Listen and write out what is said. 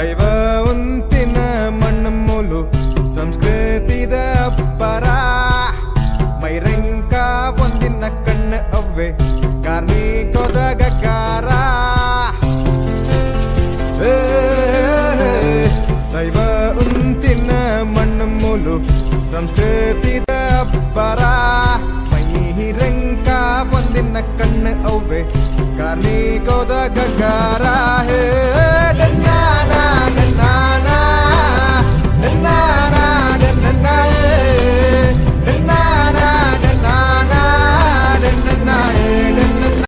ದೈವ ಉಂತಿನ ಮಣ್ಣು ಮೂಲು ಸಂಸ್ಕೃತಿದ ಅಪ್ಪರ ಮೈರಂಕ ಒಂದಿನ ಕಣ್ಣು ಅವ್ವೆ ಕಾರ್ಮಿಕದ ಗಗ್ಗಾರ ದೈವ ಉಂತಿನ ಮಣ್ಣು ಮೂಲು ಸಂಸ್ಕೃತಿದ ಅಪ್ಪರ ಮೈರಂಕ ಒಂದಿನ ಕಣ್ಣು ಅವ್ವೆ ಕಾರ್ಮಿಕದ ಗಗ್ಗಾರ ಹೇ